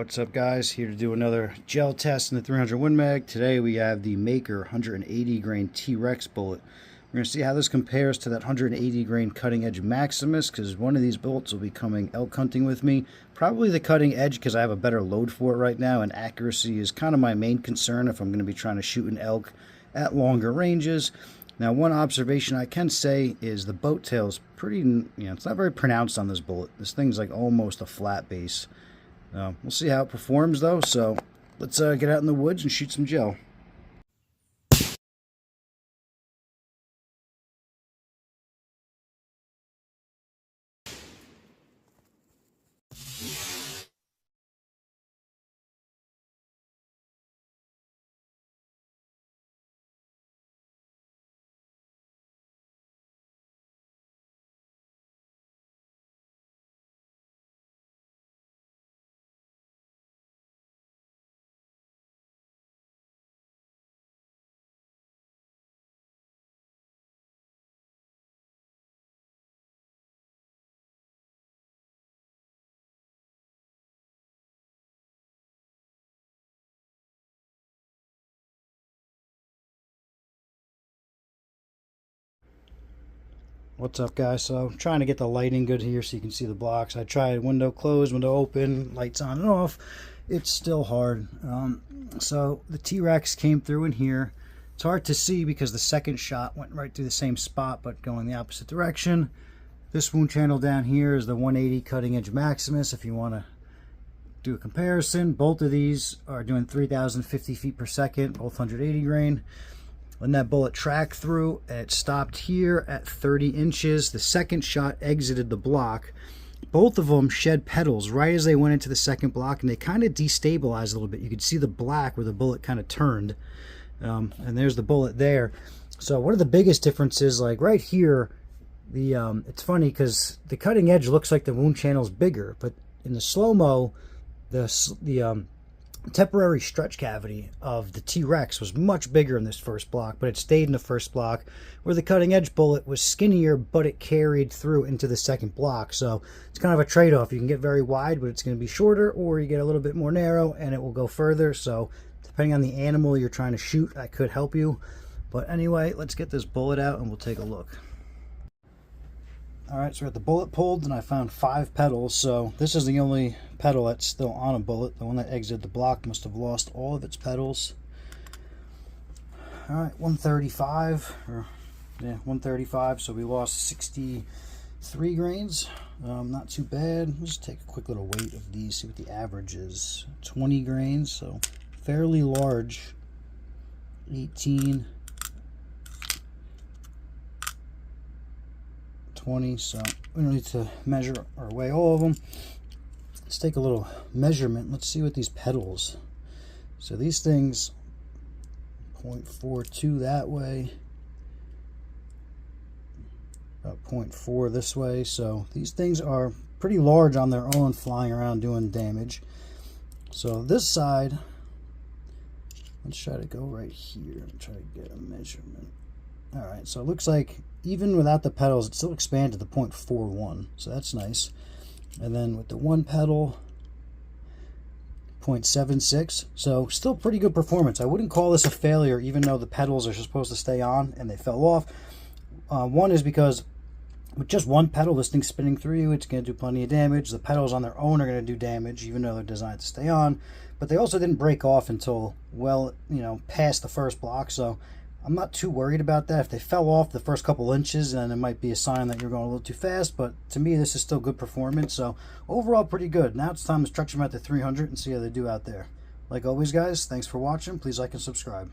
What's up, guys? Here to do another gel test in the 300 Win Mag. Today we have the Maker 180 grain T-Rex bullet. We're going to see how this compares to that 180 grain cutting edge Maximus, because one of these bullets will be coming elk hunting with me. Probably the cutting edge because I have a better load for it right now, and accuracy is kind of my main concern if I'm going to be trying to shoot an elk at longer ranges. Now, one observation I can say is the boat tail is pretty, it's not very pronounced on this bullet. This thing's like almost a flat base. We'll see how it performs, though, so let's get out in the woods and shoot some gel. What's up, guys? So I'm trying to get the lighting good here so you can see the blocks. I tried window closed, window open, lights on and off. It's still hard. So the T-Rex came through in here. It's hard to see because the second shot went right through the same spot but going the opposite direction. This wound channel down here is the 180 cutting edge Maximus. If you want to do a comparison, both of these are doing 3,050 feet per second, both 180 grain. When that bullet tracked through, it stopped here at 30 inches. The second shot exited the block. Both of them shed petals right as they went into the second block, and they kind of destabilized a little bit. You could see the black where the bullet kind of turned. And there's the bullet there. So one of the biggest differences, like right here, it's funny because the cutting edge looks like the wound channel is bigger, but in the slow-mo, the temporary stretch cavity of the T-Rex was much bigger in this first block, but it stayed in the first block, where the cutting edge bullet was skinnier, but it carried through into the second block. So it's kind of a trade-off. You can get very wide, but it's going to be shorter, or you get a little bit more narrow and it will go further. So depending on the animal you're trying to shoot, that could help you. But anyway, let's get this bullet out and we'll take a look. Alright, so we're at the bullet pulled, and I found 5 petals. So this is the only petal that's still on a bullet. The one that exited the block must have lost all of its petals. Alright, 135, 135, so we lost 63 grains. Not too bad. Let's just take a quick little weight of these, see what the average is. 20 grains, so fairly large. 18, 20, so we don't need to measure or weigh all of them. Let's take a little measurement. Let's see what these petals. So these things, 0.42 that way, about 0.4 this way. So these things are pretty large on their own, flying around doing damage. So this side, let's try to go right here and try to get a measurement. All right, so it looks like even without the petals, it still expanded to 0.41, so that's nice. And then with the one petal, 0.76, so still pretty good performance. I wouldn't call this a failure, even though the petals are supposed to stay on and they fell off. One is because with just one petal, this thing's spinning through you, it's going to do plenty of damage. The petals on their own are going to do damage, even though they're designed to stay on. But they also didn't break off until, well, past the first block, so I'm not too worried about that. If they fell off the first couple inches, then it might be a sign that you're going a little too fast, but to me, this is still good performance. So overall, pretty good. Now it's time to stretch them out to 300 and see how they do out there. Like always, guys, thanks for watching. Please like and subscribe.